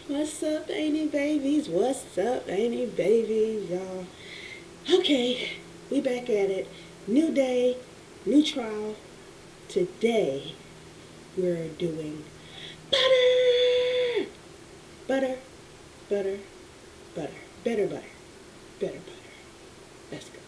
What's up, ain't it babies? What's up, ain't it babies, y'all? Okay, we back at it. New day, new trial. Today, we're doing butter! Butter, butter, butter. Better butter. Better butter. Let's go.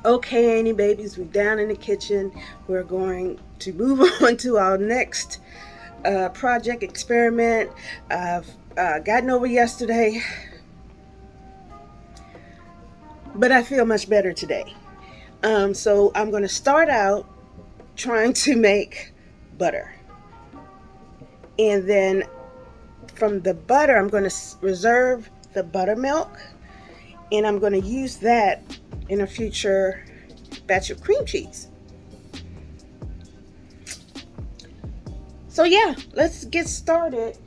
Okay, Annie babies, we're down in the kitchen. We're going to move on to our next project experiment. I've gotten over yesterday, but I feel much better today. So I'm going to start out trying to make butter. And then from the butter, I'm going to reserve the buttermilk. And I'm going to use that in a future batch of cream cheese. So yeah, let's get started.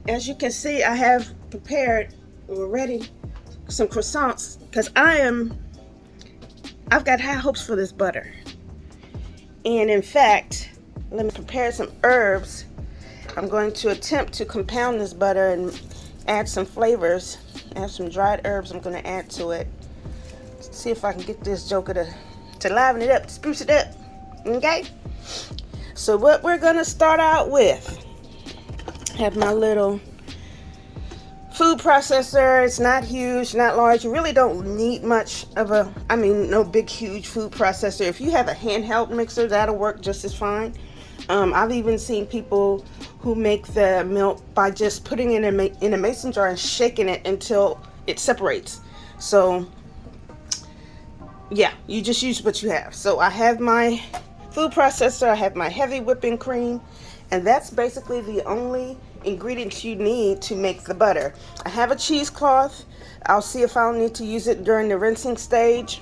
As you can see, I have prepared already some croissants because I've got high hopes for this butter. And in fact, let me prepare some herbs. I'm going to attempt to compound this butter and add some flavors. Add some dried herbs I'm going to add to it. See if I can get this joker to liven it up, to spruce it up. Okay? So what we're going to start out with, have my little food processor. It's not huge, not large. You really don't need much of no big, huge food processor. If you have a handheld mixer, that'll work just as fine. I've even seen people who make the milk by just putting it in a mason jar and shaking it until it separates. So yeah, you just use what you have. So I have my food processor, I have my heavy whipping cream, and that's basically the only ingredients you need to make the butter. I have a cheesecloth. I'll see if I'll need to use it during the rinsing stage.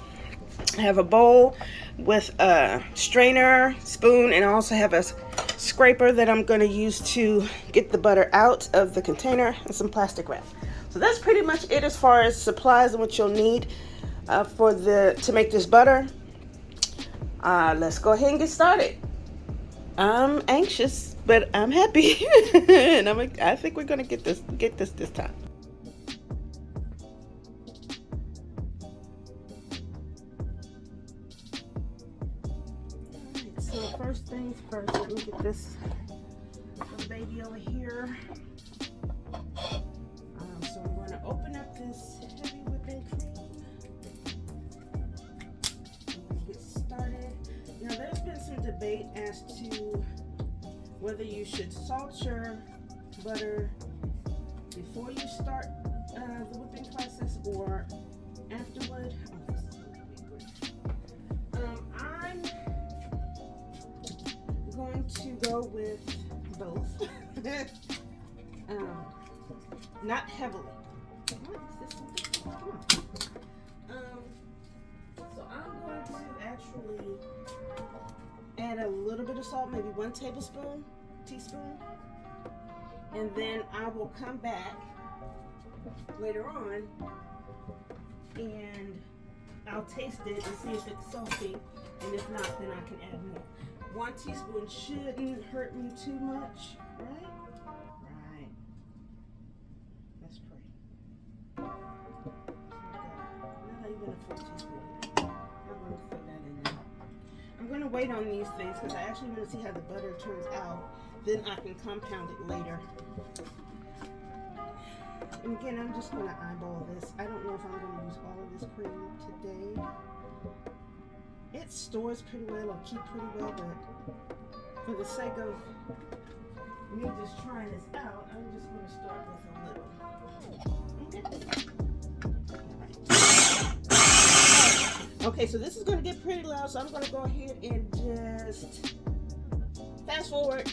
I have a bowl with a strainer, spoon, and I also have a scraper that I'm going to use to get the butter out of the container, and some plastic wrap. So that's pretty much it as far as supplies and what you'll need to make this butter. Let's go ahead and get started. I'm anxious, but I'm happy, and I think we're gonna get this time. Alright, so first things first, let me get this little baby over here. So I'm going to open up this heavy whipping cream. Get started. Now there's been some debate as to whether you should salt your butter before you start the whipping process or afterward. I'm going to go with both. Not heavily. What is this? Come on. So I'm going to actually add a little bit of salt, maybe 1 teaspoon, and then I will come back later on and I'll taste it and see if it's salty, and if not, then I can add more. 1 teaspoon shouldn't hurt me too much, right? Right. Let's pray. Not even a full teaspoon. I'm going to put that in there. I'm going to wait on these things because I actually want to see how the butter turns out. Then I can compound it later. And again, I'm just going to eyeball this. I don't know if I'm going to use all of this cream today. It stores pretty well or keep pretty well, but for the sake of me just trying this out, I'm just going to start with a little. Okay, so this is going to get pretty loud, so I'm going to go ahead and just fast forward.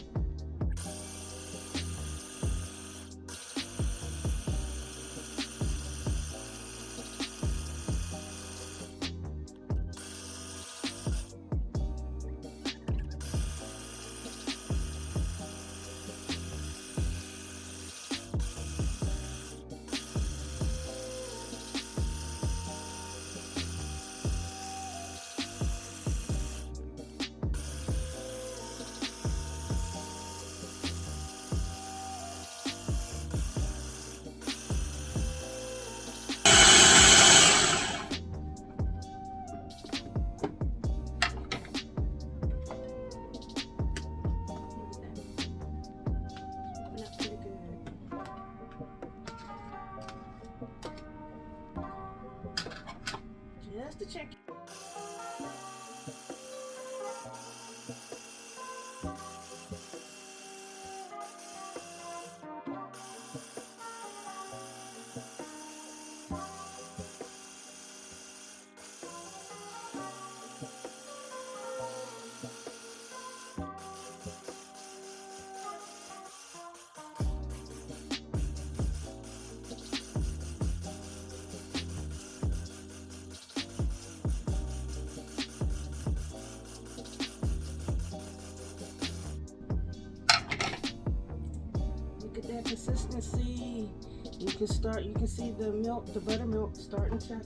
that consistency. You can see the milk, the buttermilk starting to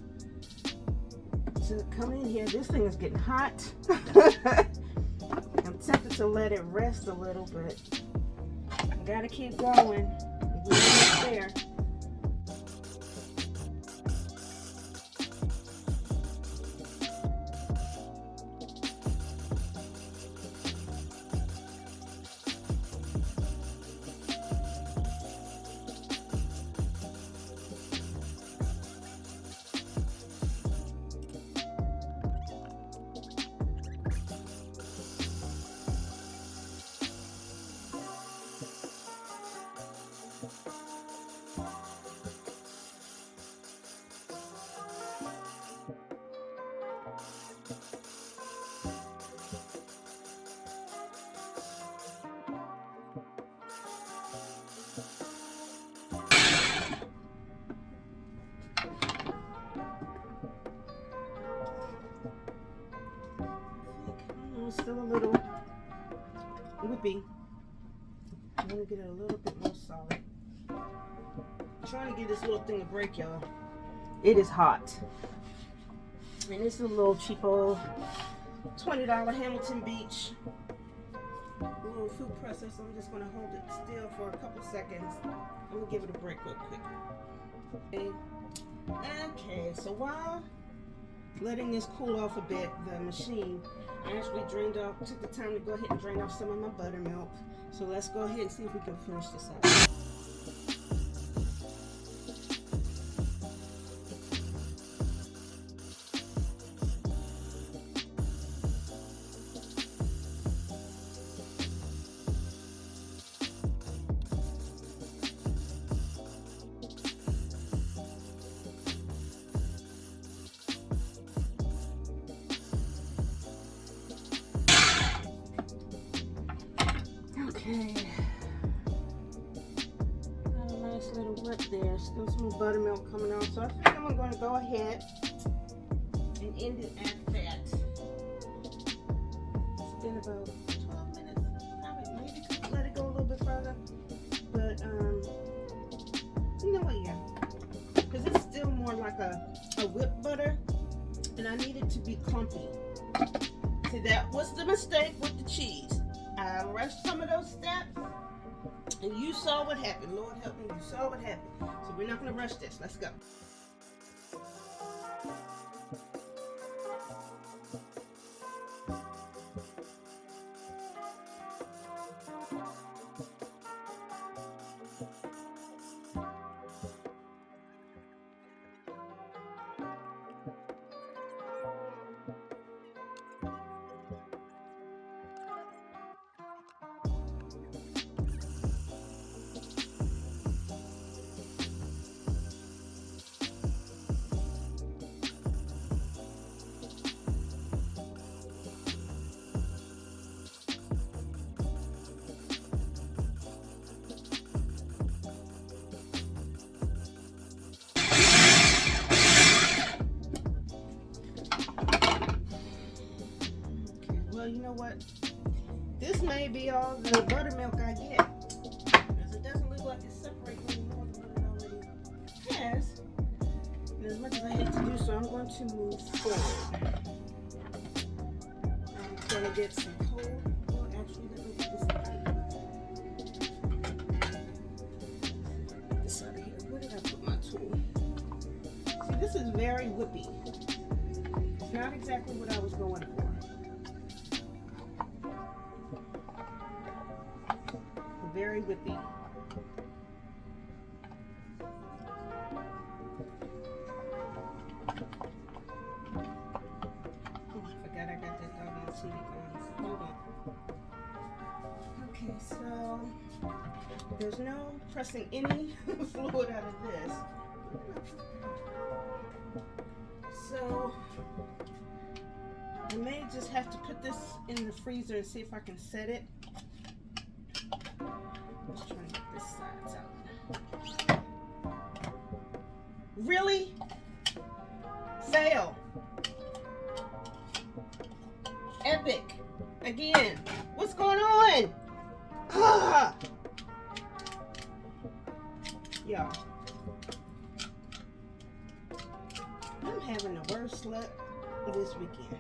come in here. This thing is getting hot. I'm tempted to let it rest a little, but I gotta keep going. We're almost there. Still a little whippy. I'm gonna get it a little bit more solid. I'm trying to get this little thing to break, y'all. It is hot. And this is a little cheapo $20 Hamilton Beach little food processor. So I'm just gonna hold it still for a couple seconds. I'm gonna give it a break real quick. Okay, so while letting this cool off a bit, the machine, I actually took the time to go ahead and drain off some of my buttermilk. So let's go ahead and see if we can finish this up. Okay, got a nice little wet there. Still some buttermilk coming out, so I think I'm going to go ahead and end it at that. It's been about 12 minutes. Probably maybe could let it go a little bit further, but you know what? Yeah, because it's still more like a whipped butter, and I need it to be clumpy. See, that was the mistake with the cheese. I rushed some of those steps, and you saw what happened. Lord help me, you saw what happened. So we're not going to rush this. Let's go. You know what? This may be all the buttermilk I get, because it doesn't look like it's separating anymore than what it already has. And as much as I hate to do so, I'm going to move forward. I'm going to get some cold. Well, actually, let me get this out of here. Where did I put my tool? See, this is very whippy. It's not exactly what I was going for. Very whippy. Oh, I forgot I got that doggone TV going. Hold on. Okay, so there's no pressing any fluid out of this. So I may just have to put this in the freezer and see if I can set it. Let's try and get this side out. Really? Fail. Epic. Again. What's going on? Ah. slept this weekend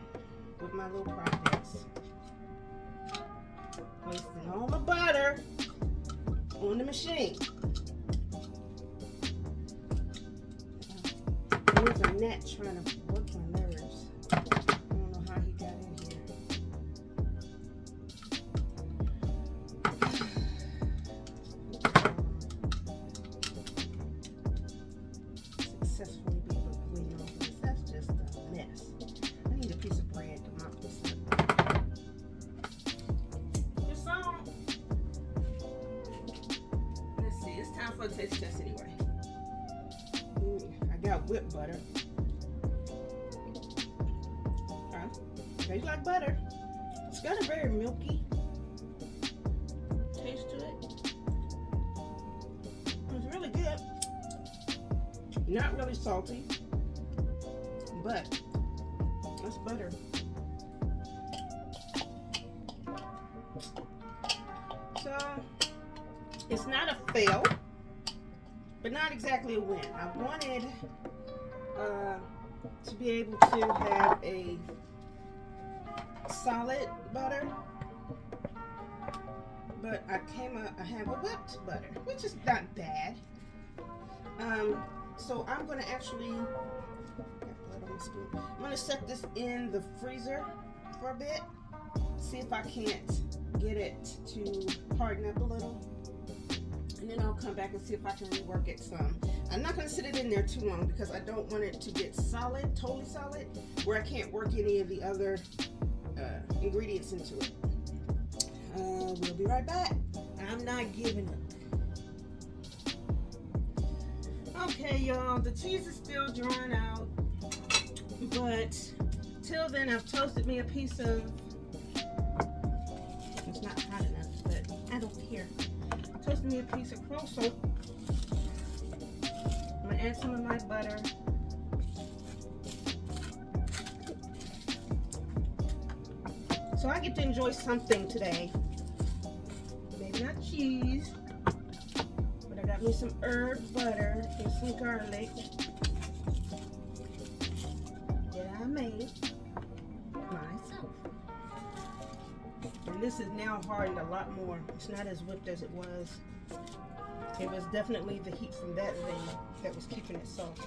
with my little projects. Wasting all my butter on the machine. There's a gnat trying to work my nerves. I don't know how he got in here. Successfully be able to clean all this. That's just a mess. I need a piece of bread to mop this up. This song. Let's see. It's time for a taste test anyway. I got whipped butter. Tastes like butter. It's got a very milky taste to it. It's really good. Not really salty, but that's butter. So it's not a fail, but not exactly a win. I wanted to be able to have a solid butter, but I have a whipped butter, which is not bad. So I'm going to actually, I'm going to set this in the freezer for a bit, see if I can't get it to harden up a little, and then I'll come back and see if I can rework it some. I'm not going to sit it in there too long because I don't want it to get solid, totally solid, where I can't work any of the other ingredients into it. We'll be right back. I'm not giving up. Okay, y'all, the cheese is still drying out, but till then I've toasted me a piece of, it's not hot enough, but I don't care. Toasted me a piece of crow soap. I'm gonna add some of my butter. So I get to enjoy something today. Maybe not cheese, but I got me some herb butter and some garlic that I made myself. And this is now hardened a lot more. It's not as whipped as it was. It was definitely the heat from that thing that was keeping it soft.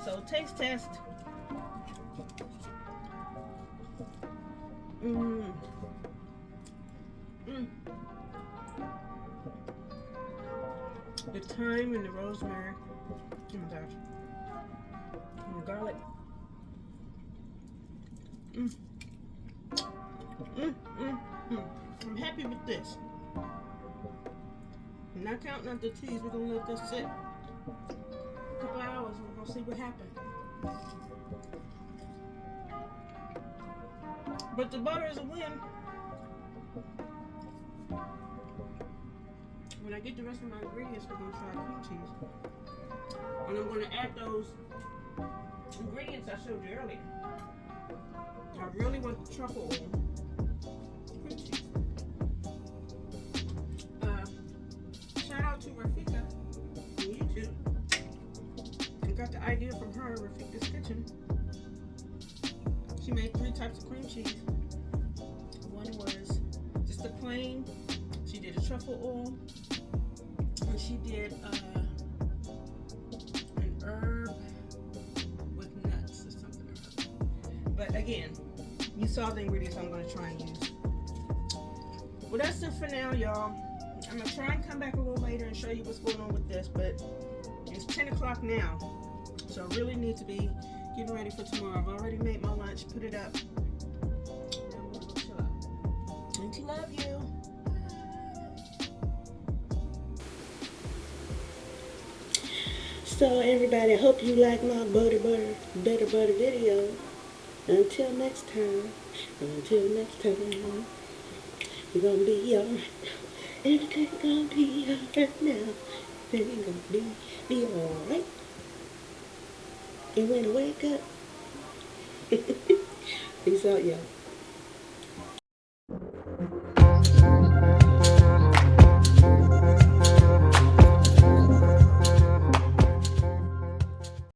So taste test. The thyme and the rosemary. Oh my gosh. And the garlic. I'm happy with this. I'm not counting out the cheese. We're gonna let this sit a couple hours and we're gonna see what happens. But the butter is a win. When I get the rest of my ingredients, we're going to try cream cheese. And I'm going to add those ingredients I showed you earlier. I really want the truffle oil. Cream cheese. Shout out to Erykah on YouTube. I got the idea from her, Erykah's Kitchen. She made 3 types of cream cheese. One was just the plain. She did a truffle oil. And she did an herb with nuts or something or other. But again, you saw the ingredients I'm going to try and use. Well, that's it for now, y'all. I'm going to try and come back a little later and show you what's going on with this. But it's 10 o'clock now. So I really need to be getting ready for tomorrow. I've already made my lunch, put it up. Now I'm gonna go chill out. Auntie, love you. So everybody, I hope you like my better butter video. Until next time, we're gonna be alright. Everything's gonna be alright now. Everything's gonna be alright. And when I wake up, peace out, y'all.